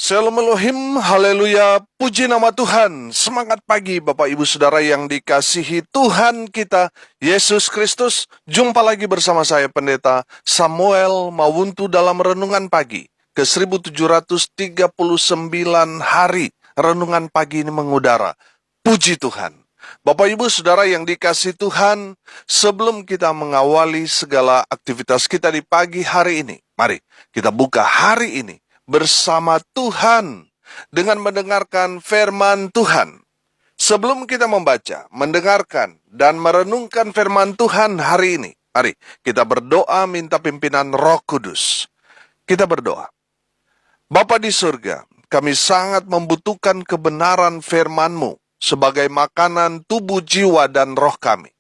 Shalom Elohim, haleluya, puji nama Tuhan. Semangat pagi Bapak Ibu Saudara yang dikasihi Tuhan kita, Yesus Kristus. Jumpa lagi bersama saya Pendeta Samuel Mawuntu dalam Renungan Pagi. Ke 1739 hari Renungan Pagi ini mengudara. Puji Tuhan. Bapak Ibu Saudara yang dikasihi Tuhan, sebelum kita mengawali segala aktivitas kita di pagi hari ini, mari kita buka hari ini bersama Tuhan dengan mendengarkan firman Tuhan. Sebelum kita membaca, mendengarkan, dan merenungkan firman Tuhan hari ini, mari kita berdoa minta pimpinan Roh Kudus. Kita berdoa. Bapa di surga, kami sangat membutuhkan kebenaran firman-Mu sebagai makanan tubuh, jiwa, dan roh kami.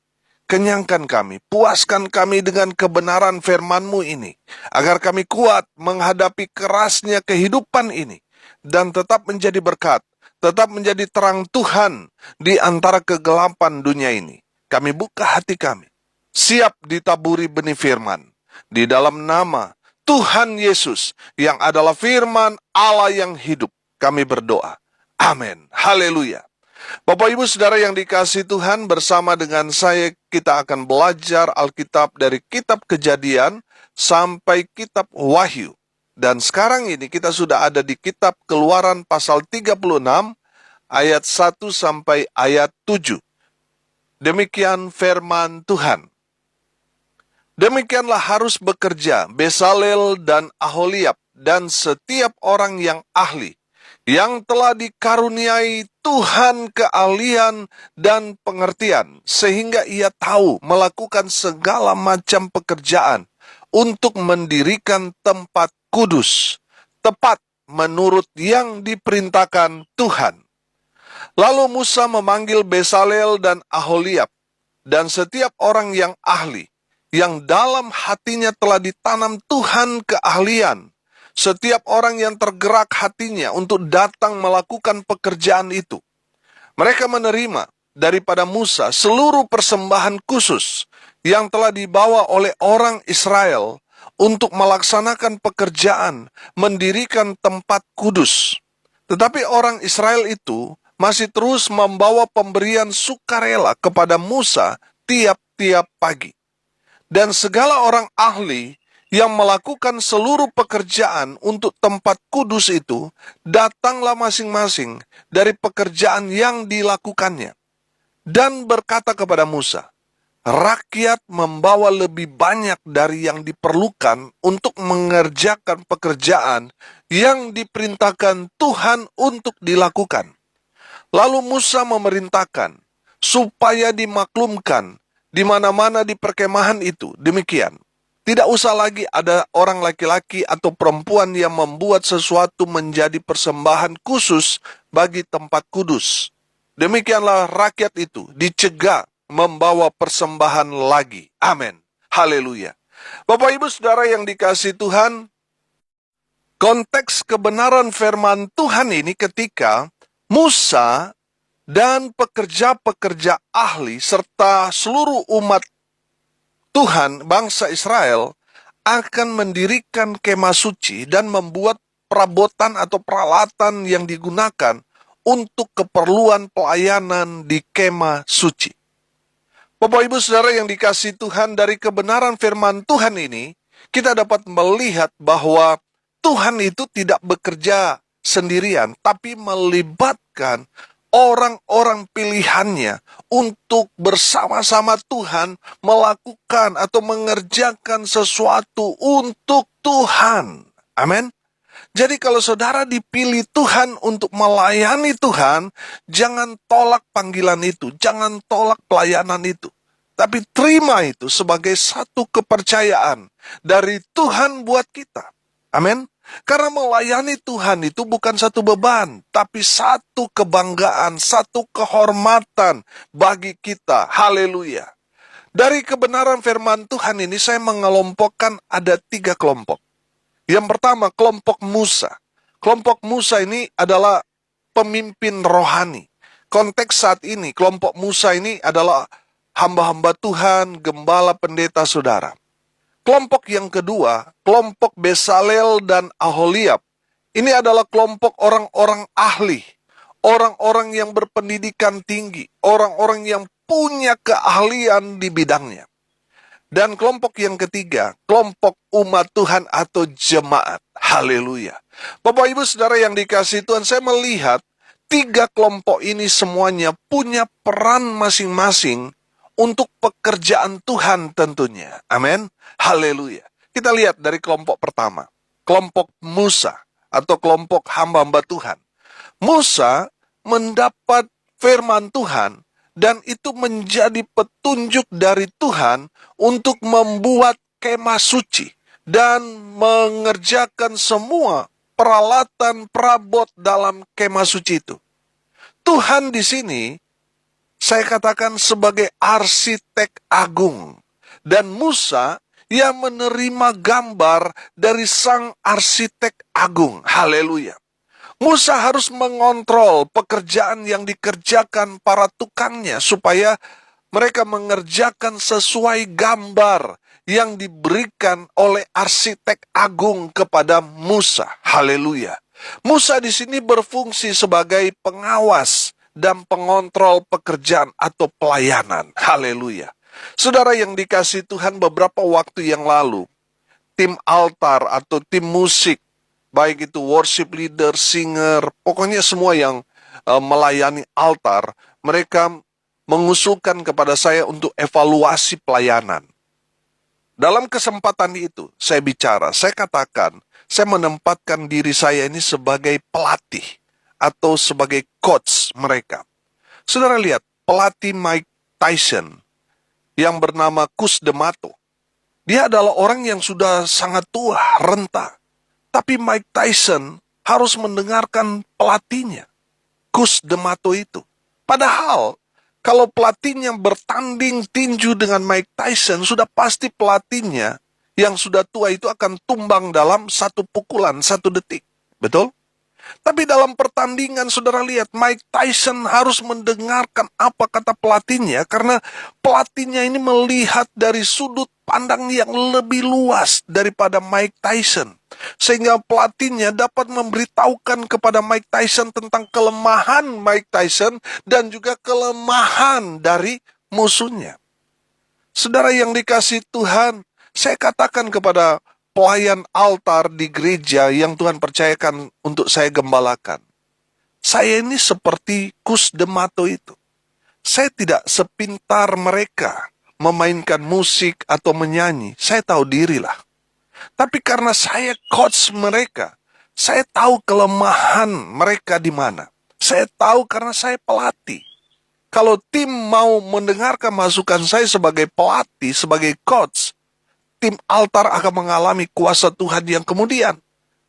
Kenyangkan kami, puaskan kami dengan kebenaran firman-Mu ini, agar kami kuat menghadapi kerasnya kehidupan ini, dan tetap menjadi berkat, tetap menjadi terang Tuhan di antara kegelapan dunia ini. Kami buka hati kami, siap ditaburi benih firman, di dalam nama Tuhan Yesus, yang adalah firman Allah yang hidup, kami berdoa. Amin. Haleluya. Bapak Ibu Saudara yang dikasihi Tuhan, bersama dengan saya kita akan belajar Alkitab dari kitab Kejadian sampai kitab Wahyu. Dan sekarang ini kita sudah ada di kitab Keluaran pasal 36 ayat 1 sampai ayat 7. Demikian firman Tuhan. Demikianlah harus bekerja Besalel dan Aholiab dan setiap orang yang ahli, yang telah dikaruniai Tuhan keahlian dan pengertian, sehingga ia tahu melakukan segala macam pekerjaan untuk mendirikan tempat kudus, tepat menurut yang diperintahkan Tuhan. Lalu Musa memanggil Besalel dan Aholiab, dan setiap orang yang ahli, yang dalam hatinya telah ditanam Tuhan keahlian, setiap orang yang tergerak hatinya untuk datang melakukan pekerjaan itu. Mereka menerima daripada Musa seluruh persembahan khusus yang telah dibawa oleh orang Israel untuk melaksanakan pekerjaan mendirikan tempat kudus. Tetapi orang Israel itu masih terus membawa pemberian sukarela kepada Musa tiap-tiap pagi. Dan segala orang ahli yang melakukan seluruh pekerjaan untuk tempat kudus itu, datanglah masing-masing dari pekerjaan yang dilakukannya. Dan berkata kepada Musa, rakyat membawa lebih banyak dari yang diperlukan untuk mengerjakan pekerjaan yang diperintahkan Tuhan untuk dilakukan. Lalu Musa memerintahkan supaya dimaklumkan di mana-mana di perkemahan itu demikian. Tidak usah lagi ada orang laki-laki atau perempuan yang membuat sesuatu menjadi persembahan khusus bagi tempat kudus. Demikianlah rakyat itu dicegah membawa persembahan lagi. Amin. Haleluya. Bapak Ibu Saudara yang dikasihi Tuhan, konteks kebenaran firman Tuhan ini ketika Musa dan pekerja-pekerja ahli serta seluruh umat Tuhan, bangsa Israel, akan mendirikan kemah suci dan membuat perabotan atau peralatan yang digunakan untuk keperluan pelayanan di kemah suci. Bapak Ibu Saudara yang dikasihi Tuhan, dari kebenaran firman Tuhan ini, kita dapat melihat bahwa Tuhan itu tidak bekerja sendirian, tapi melibatkan orang-orang pilihannya untuk bersama-sama Tuhan melakukan atau mengerjakan sesuatu untuk Tuhan. Amin. Jadi kalau saudara dipilih Tuhan untuk melayani Tuhan, jangan tolak panggilan itu, jangan tolak pelayanan itu. Tapi terima itu sebagai satu kepercayaan dari Tuhan buat kita. Amin. Karena melayani Tuhan itu bukan satu beban, tapi satu kebanggaan, satu kehormatan bagi kita. Haleluya. Dari kebenaran firman Tuhan ini saya mengelompokkan ada 3 kelompok. Yang pertama, kelompok Musa. Kelompok Musa ini adalah pemimpin rohani. Konteks saat ini, kelompok Musa ini adalah hamba-hamba Tuhan, gembala, pendeta, saudara. Kelompok yang kedua, kelompok Besalel dan Aholiab. Ini adalah kelompok orang-orang ahli, orang-orang yang berpendidikan tinggi, orang-orang yang punya keahlian di bidangnya. Dan kelompok yang ketiga, kelompok umat Tuhan atau jemaat. Haleluya. Bapak Ibu Saudara yang dikasihi Tuhan, saya melihat tiga kelompok ini semuanya punya peran masing-masing untuk pekerjaan Tuhan tentunya. Amin. Haleluya. Kita lihat dari kelompok pertama, kelompok Musa atau kelompok hamba-hamba Tuhan. Musa mendapat firman Tuhan dan itu menjadi petunjuk dari Tuhan untuk membuat kemah suci dan mengerjakan semua peralatan perabot dalam kemah suci itu. Tuhan di sini saya katakan sebagai arsitek agung, dan Musa yang menerima gambar dari sang arsitek agung. Haleluya. Musa harus mengontrol pekerjaan yang dikerjakan para tukangnya supaya mereka mengerjakan sesuai gambar yang diberikan oleh arsitek agung kepada Musa. Haleluya. Musa di sini berfungsi sebagai pengawas dan pengontrol pekerjaan atau pelayanan. Haleluya. Saudara yang dikasihi Tuhan, beberapa waktu yang lalu, tim altar atau tim musik, baik itu worship leader, singer, pokoknya semua yang melayani altar, mereka mengusulkan kepada saya untuk evaluasi pelayanan. Dalam kesempatan itu, saya bicara, saya katakan, saya menempatkan diri saya ini sebagai pelatih atau sebagai coach mereka. Saudara lihat, pelatih Mike Tyson yang bernama Cus D'Amato. Dia adalah orang yang sudah sangat tua, renta. Tapi Mike Tyson harus mendengarkan pelatihnya, Cus D'Amato itu. Padahal, kalau pelatihnya bertanding tinju dengan Mike Tyson, sudah pasti pelatihnya yang sudah tua itu akan tumbang dalam satu pukulan, 1 detik. Betul? Tapi dalam pertandingan, saudara lihat, Mike Tyson harus mendengarkan apa kata pelatihnya, karena pelatihnya ini melihat dari sudut pandang yang lebih luas daripada Mike Tyson. Sehingga pelatihnya dapat memberitahukan kepada Mike Tyson tentang kelemahan Mike Tyson dan juga kelemahan dari musuhnya. Saudara yang dikasihi Tuhan, saya katakan kepada pelayan altar di gereja yang Tuhan percayakan untuk saya gembalakan, saya ini seperti Cus D'Amato itu. Saya tidak sepintar mereka memainkan musik atau menyanyi. Saya tahu dirilah. Tapi karena saya coach mereka, saya tahu kelemahan mereka di mana. Saya tahu karena saya pelatih. Kalau tim mau mendengarkan masukan saya sebagai pelatih, sebagai coach, tim altar akan mengalami kuasa Tuhan yang kemudian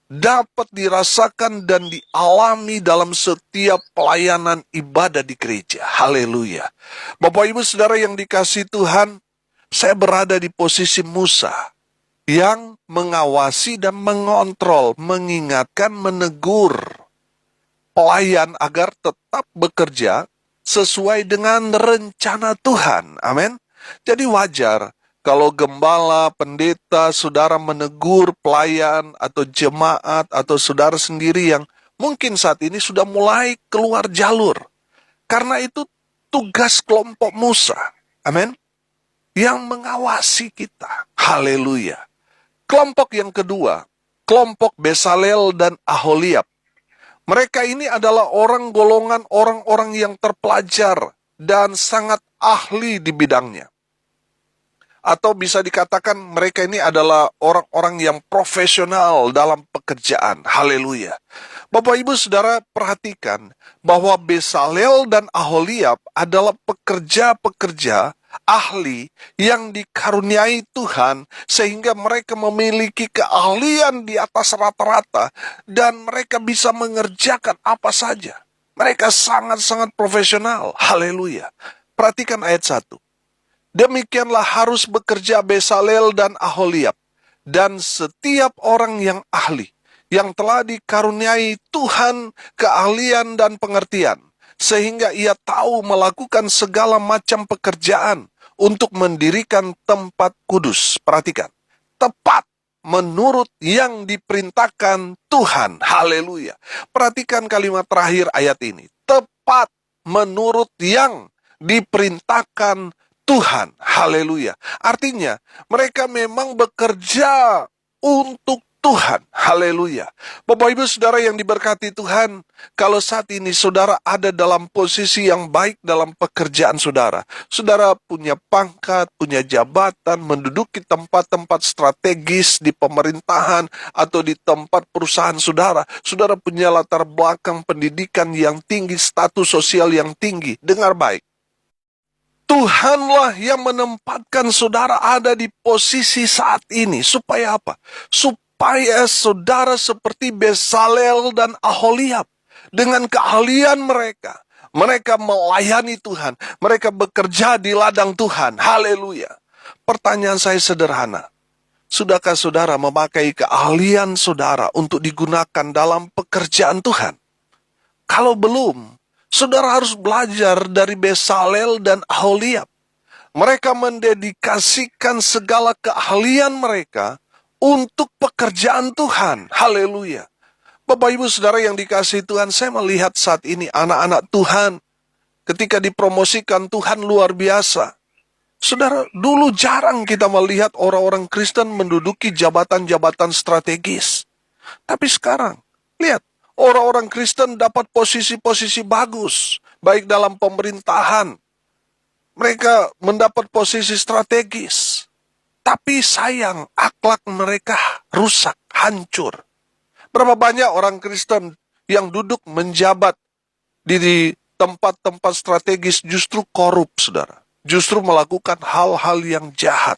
dapat dirasakan dan dialami dalam setiap pelayanan ibadah di gereja. Haleluya. Bapak Ibu Saudara yang dikasihi Tuhan, saya berada di posisi Musa yang mengawasi dan mengontrol, mengingatkan, menegur pelayan agar tetap bekerja sesuai dengan rencana Tuhan. Amin. Jadi wajar kalau gembala, pendeta, saudara menegur pelayan atau jemaat atau saudara sendiri yang mungkin saat ini sudah mulai keluar jalur. Karena itu tugas kelompok Musa. Amin. Yang mengawasi kita. Haleluya. Kelompok yang kedua, kelompok Besalel dan Aholiab. Mereka ini adalah golongan orang-orang yang terpelajar dan sangat ahli di bidangnya. Atau bisa dikatakan mereka ini adalah orang-orang yang profesional dalam pekerjaan. Haleluya. Bapak Ibu Saudara perhatikan bahwa Besalel dan Aholiab adalah pekerja-pekerja ahli yang dikaruniai Tuhan sehingga mereka memiliki keahlian di atas rata-rata dan mereka bisa mengerjakan apa saja. Mereka sangat-sangat profesional. Haleluya. Perhatikan ayat 1. Demikianlah harus bekerja Besalel dan Aholiab, dan setiap orang yang ahli, yang telah dikaruniai Tuhan keahlian dan pengertian, sehingga ia tahu melakukan segala macam pekerjaan untuk mendirikan tempat kudus. Perhatikan, tepat menurut yang diperintahkan Tuhan. Haleluya. Perhatikan kalimat terakhir ayat ini. Tepat menurut yang diperintahkan Tuhan. Haleluya. Artinya, mereka memang bekerja untuk Tuhan. Haleluya. Bapak Ibu Saudara yang diberkati Tuhan, kalau saat ini saudara ada dalam posisi yang baik dalam pekerjaan saudara, saudara punya pangkat, punya jabatan, menduduki tempat-tempat strategis di pemerintahan atau di tempat perusahaan saudara, saudara punya latar belakang pendidikan yang tinggi, status sosial yang tinggi, dengar baik. Tuhanlah yang menempatkan saudara ada di posisi saat ini. Supaya apa? Supaya saudara seperti Bezalel dan Aholiab. Dengan keahlian mereka, mereka melayani Tuhan. Mereka bekerja di ladang Tuhan. Haleluya. Pertanyaan saya sederhana. Sudahkah saudara memakai keahlian saudara untuk digunakan dalam pekerjaan Tuhan? Kalau belum, saudara harus belajar dari Bezalel dan Aholiab. Mereka mendedikasikan segala keahlian mereka untuk pekerjaan Tuhan. Haleluya. Bapak Ibu Saudara yang dikasihi Tuhan, saya melihat saat ini anak-anak Tuhan ketika dipromosikan Tuhan luar biasa. Saudara, dulu jarang kita melihat orang-orang Kristen menduduki jabatan-jabatan strategis. Tapi sekarang, lihat, orang-orang Kristen dapat posisi-posisi bagus, baik dalam pemerintahan. Mereka mendapat posisi strategis. Tapi sayang, akhlak mereka rusak, hancur. Berapa banyak orang Kristen yang duduk menjabat di tempat-tempat strategis justru korup, saudara. Justru melakukan hal-hal yang jahat.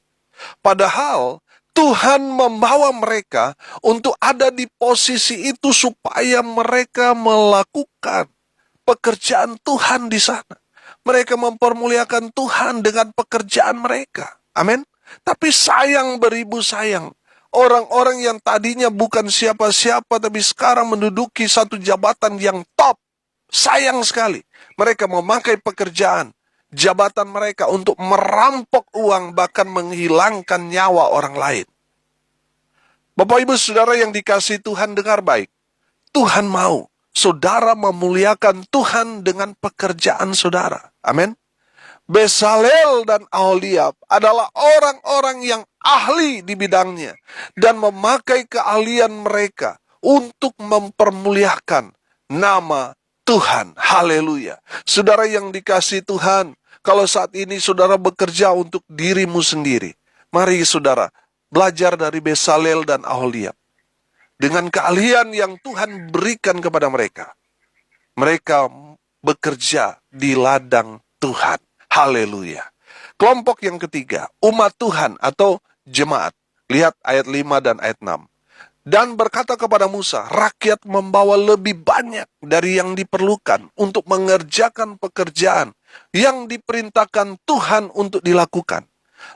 Padahal Tuhan membawa mereka untuk ada di posisi itu supaya mereka melakukan pekerjaan Tuhan di sana. Mereka mempermuliakan Tuhan dengan pekerjaan mereka. Amin. Tapi sayang beribu sayang. Orang-orang yang tadinya bukan siapa-siapa tapi sekarang menduduki satu jabatan yang top. Sayang sekali. Mereka memakai pekerjaan, jabatan mereka untuk merampok uang bahkan menghilangkan nyawa orang lain. Bapak Ibu Saudara yang dikasihi Tuhan, dengar baik. Tuhan mau saudara memuliakan Tuhan dengan pekerjaan saudara. Amin. Bezalel dan Aholiab adalah orang-orang yang ahli di bidangnya dan memakai keahlian mereka untuk mempermuliakan nama Tuhan. Haleluya. Saudara yang dikasihi Tuhan, kalau saat ini saudara bekerja untuk dirimu sendiri, mari saudara belajar dari Bezalel dan Aholiab. Dengan keahlian yang Tuhan berikan kepada mereka, mereka bekerja di ladang Tuhan. Haleluya. Kelompok yang ketiga, umat Tuhan atau jemaat. Lihat ayat 5 dan ayat 6. Dan berkata kepada Musa, rakyat membawa lebih banyak dari yang diperlukan untuk mengerjakan pekerjaan yang diperintahkan Tuhan untuk dilakukan.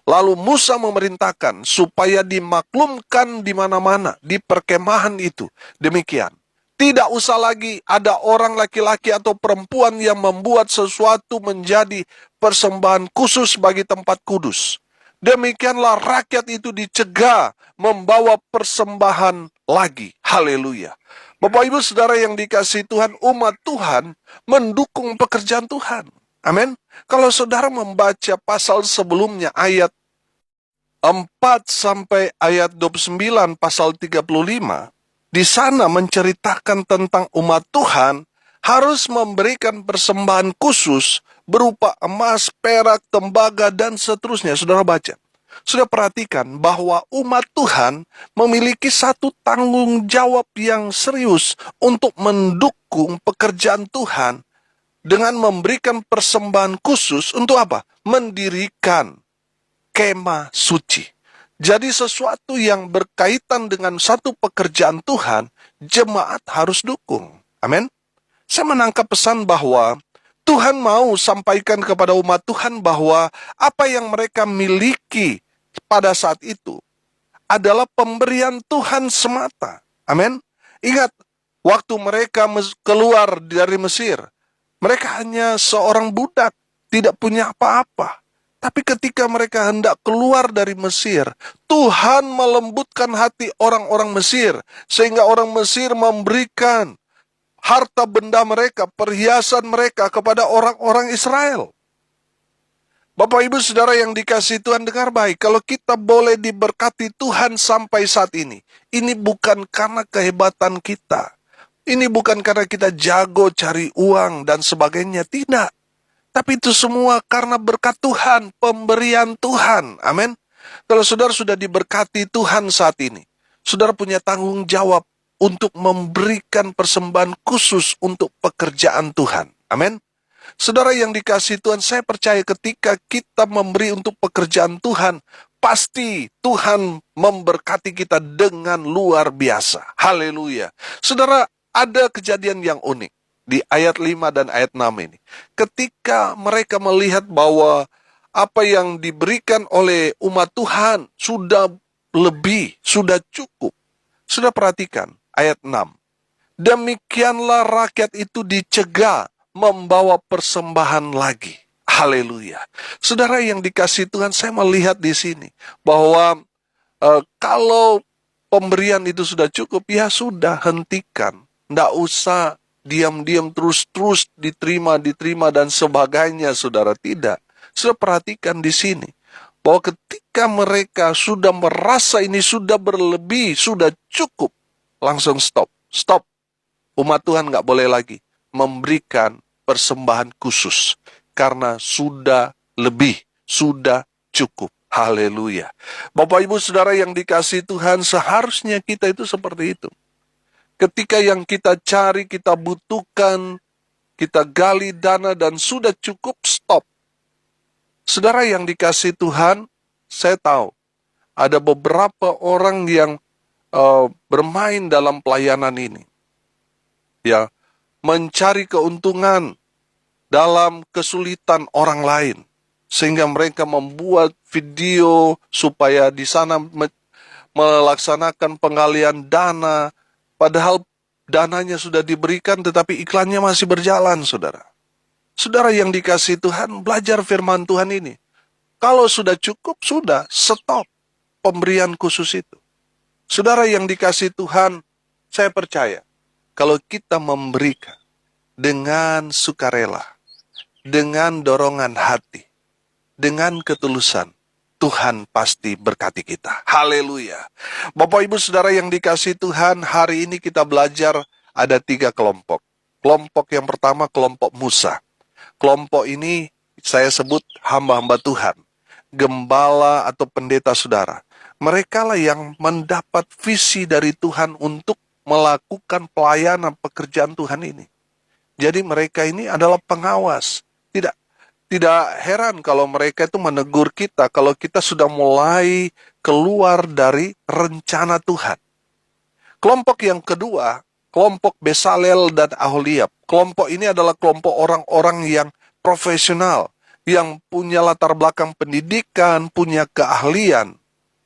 Lalu Musa memerintahkan supaya dimaklumkan di mana-mana di perkemahan itu. Demikian. Tidak usah lagi ada orang laki-laki atau perempuan yang membuat sesuatu menjadi persembahan khusus bagi tempat kudus. Demikianlah rakyat itu dicegah membawa persembahan lagi. Haleluya. Bapak Ibu Saudara yang dikasihi Tuhan, umat Tuhan mendukung pekerjaan Tuhan. Amin. Kalau saudara membaca pasal sebelumnya ayat 4 sampai ayat 29 pasal 35, di sana menceritakan tentang umat Tuhan harus memberikan persembahan khusus berupa emas, perak, tembaga, dan seterusnya. Saudara baca. Sudah perhatikan bahwa umat Tuhan memiliki satu tanggung jawab yang serius untuk mendukung pekerjaan Tuhan dengan memberikan persembahan khusus untuk apa? Mendirikan kemah suci. Jadi sesuatu yang berkaitan dengan satu pekerjaan Tuhan, jemaat harus dukung. Amin. Saya menangkap pesan bahwa Tuhan mau sampaikan kepada umat Tuhan bahwa apa yang mereka miliki pada saat itu adalah pemberian Tuhan semata. Amin. Ingat, waktu mereka keluar dari Mesir, mereka hanya seorang budak, tidak punya apa-apa. Tapi ketika mereka hendak keluar dari Mesir, Tuhan melembutkan hati orang-orang Mesir, sehingga orang Mesir memberikan harta benda mereka, perhiasan mereka kepada orang-orang Israel. Bapak Ibu Saudara yang dikasihi Tuhan, dengar baik, kalau kita boleh diberkati Tuhan sampai saat ini bukan karena kehebatan kita. Ini bukan karena kita jago cari uang dan sebagainya, tidak. Tapi itu semua karena berkat Tuhan, pemberian Tuhan. Amin. Kalau saudara sudah diberkati Tuhan saat ini, saudara punya tanggung jawab untuk memberikan persembahan khusus untuk pekerjaan Tuhan. Amin. Saudara yang dikasihi Tuhan, saya percaya ketika kita memberi untuk pekerjaan Tuhan, pasti Tuhan memberkati kita dengan luar biasa. Haleluya. Saudara, ada kejadian yang unik di ayat 5 dan ayat 6 ini. Ketika mereka melihat bahwa apa yang diberikan oleh umat Tuhan sudah lebih, sudah cukup. Sudah perhatikan ayat 6. Demikianlah rakyat itu dicegah membawa persembahan lagi. Haleluya. Saudara yang dikasihi Tuhan, saya melihat di sini bahwa kalau pemberian itu sudah cukup, ya sudah, hentikan. Nggak usah diam-diam terus diterima dan sebagainya, saudara. Tidak. Sudah perhatikan di sini bahwa ketika mereka sudah merasa ini sudah berlebih, sudah cukup, langsung stop. Umat Tuhan nggak boleh lagi memberikan persembahan khusus karena sudah lebih, sudah cukup. Haleluya. Bapak Ibu Saudara yang dikasihi Tuhan, seharusnya kita itu seperti itu. Ketika yang kita cari, kita butuhkan, kita gali dana dan sudah cukup, stop. Saudara yang dikasihi Tuhan, saya tahu ada beberapa orang yang bermain dalam pelayanan ini. Ya, mencari keuntungan dalam kesulitan orang lain, sehingga mereka membuat video supaya di sana melaksanakan penggalian dana, padahal dananya sudah diberikan tetapi iklannya masih berjalan, saudara. Saudara yang dikasihi Tuhan, belajar firman Tuhan ini. Kalau sudah cukup, sudah stop pemberian khusus itu. Saudara yang dikasihi Tuhan, saya percaya kalau kita memberikan dengan sukarela, dengan dorongan hati, dengan ketulusan, Tuhan pasti berkati kita. Haleluya. Bapak Ibu Saudara yang dikasihi Tuhan, hari ini kita belajar ada 3 kelompok. Kelompok yang pertama, kelompok Musa. Kelompok ini saya sebut hamba-hamba Tuhan, gembala atau pendeta saudara. Mereka lah yang mendapat visi dari Tuhan untuk melakukan pelayanan pekerjaan Tuhan ini. Jadi mereka ini adalah pengawas. Tidak heran kalau mereka itu menegur kita kalau kita sudah mulai keluar dari rencana Tuhan. Kelompok yang kedua, kelompok Besalel dan Aholiab. Kelompok ini adalah kelompok orang-orang yang profesional, yang punya latar belakang pendidikan, punya keahlian,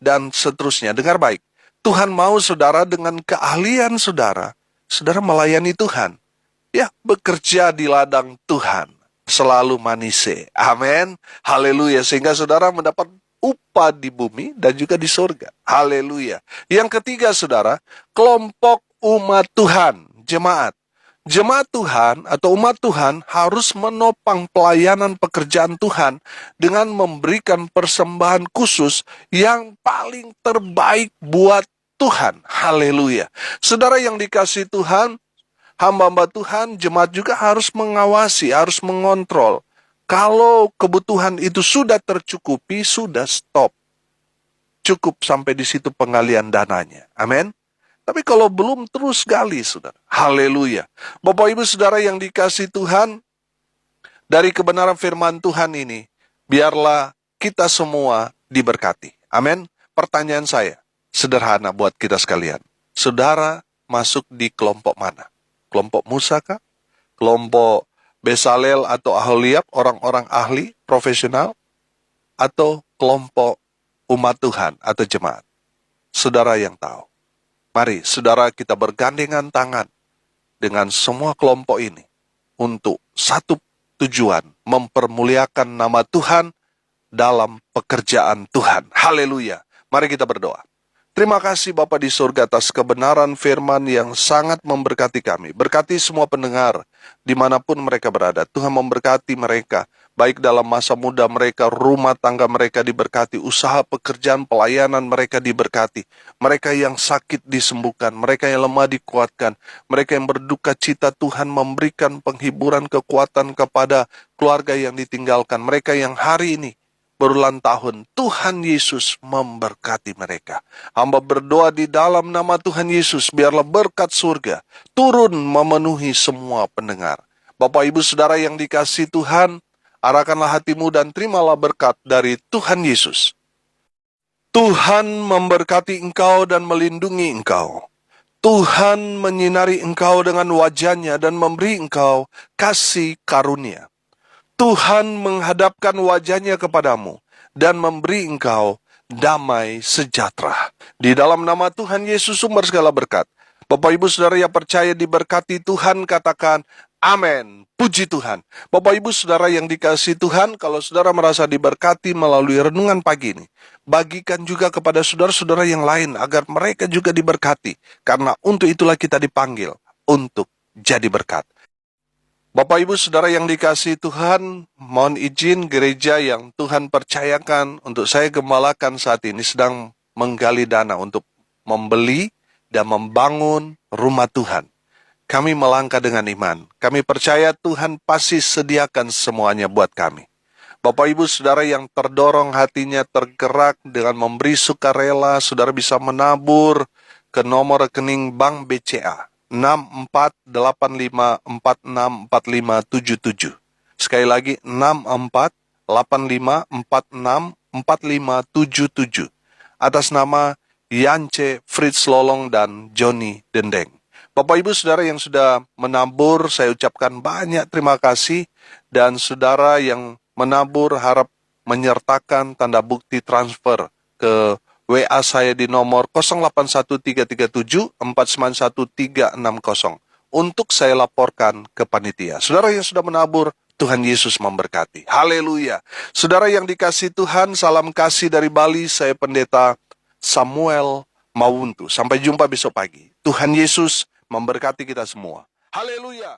dan seterusnya. Dengar baik, Tuhan mau saudara dengan keahlian saudara melayani Tuhan. Ya, bekerja di ladang Tuhan. Selalu manise. Amin. Haleluya. Sehingga saudara mendapat upah di bumi dan juga di surga. Haleluya. Yang ketiga saudara, kelompok umat Tuhan, jemaat. Jemaat Tuhan atau umat Tuhan harus menopang pelayanan pekerjaan Tuhan dengan memberikan persembahan khusus yang paling terbaik buat Tuhan. Haleluya. Saudara yang dikasihi Tuhan, hamba-hamba Tuhan, jemaat juga harus mengawasi, harus mengontrol. Kalau kebutuhan itu sudah tercukupi, sudah stop. Cukup sampai di situ penggalian dananya. Amin. Tapi kalau belum, terus gali, saudara. Haleluya. Bapak Ibu Saudara yang dikasihi Tuhan, dari kebenaran firman Tuhan ini, biarlah kita semua diberkati. Amin. Pertanyaan saya, sederhana buat kita sekalian. Saudara masuk di kelompok mana? Kelompok Musa kah? Kelompok Besalel atau Aholiab, orang-orang ahli, profesional? Atau kelompok umat Tuhan atau jemaat? Saudara yang tahu. Mari, saudara, kita bergandengan tangan dengan semua kelompok ini untuk satu tujuan, mempermuliakan nama Tuhan dalam pekerjaan Tuhan. Haleluya. Mari kita berdoa. Terima kasih Bapa di surga atas kebenaran firman yang sangat memberkati kami. Berkati semua pendengar dimanapun mereka berada. Tuhan memberkati mereka, baik dalam masa muda mereka, rumah tangga mereka diberkati, usaha pekerjaan pelayanan mereka diberkati. Mereka yang sakit disembuhkan, mereka yang lemah dikuatkan, mereka yang berduka cita Tuhan memberikan penghiburan kekuatan kepada keluarga yang ditinggalkan. Mereka yang hari ini berulang tahun, Tuhan Yesus memberkati mereka. Hamba berdoa di dalam nama Tuhan Yesus, biarlah berkat surga turun memenuhi semua pendengar. Bapak Ibu Saudara yang dikasihi Tuhan, arahkanlah hatimu dan terimalah berkat dari Tuhan Yesus. Tuhan memberkati engkau dan melindungi engkau. Tuhan menyinari engkau dengan wajah-Nya dan memberi engkau kasih karunia. Tuhan menghadapkan wajah-Nya kepadamu dan memberi engkau damai sejahtera. Di dalam nama Tuhan Yesus sumber segala berkat. Bapak Ibu Saudara yang percaya diberkati Tuhan, katakan amin. Puji Tuhan. Bapak Ibu Saudara yang dikasihi Tuhan, kalau saudara merasa diberkati melalui renungan pagi ini, bagikan juga kepada saudara-saudara yang lain agar mereka juga diberkati. Karena untuk itulah kita dipanggil untuk jadi berkat. Bapak Ibu Saudara yang dikasihi Tuhan, mohon izin gereja yang Tuhan percayakan untuk saya gembalakan saat ini sedang menggali dana untuk membeli dan membangun rumah Tuhan. Kami melangkah dengan iman. Kami percaya Tuhan pasti sediakan semuanya buat kami. Bapak Ibu Saudara yang terdorong hatinya tergerak dengan memberi sukarela, saudara bisa menabur ke nomor rekening Bank BCA. 6485464577. Sekali lagi 6485464577. Atas nama Yance Fritz Lolong dan Joni Dendeng. Bapak Ibu Saudara yang sudah menabur, saya ucapkan banyak terima kasih. Dan saudara yang menabur harap menyertakan tanda bukti transfer ke WA saya di nomor 081337491360 untuk saya laporkan ke panitia. Saudara yang sudah menabur, Tuhan Yesus memberkati. Haleluya. Saudara yang dikasihi Tuhan, salam kasih dari Bali, saya Pendeta Samuel Mawuntu. Sampai jumpa besok pagi. Tuhan Yesus memberkati kita semua. Haleluya.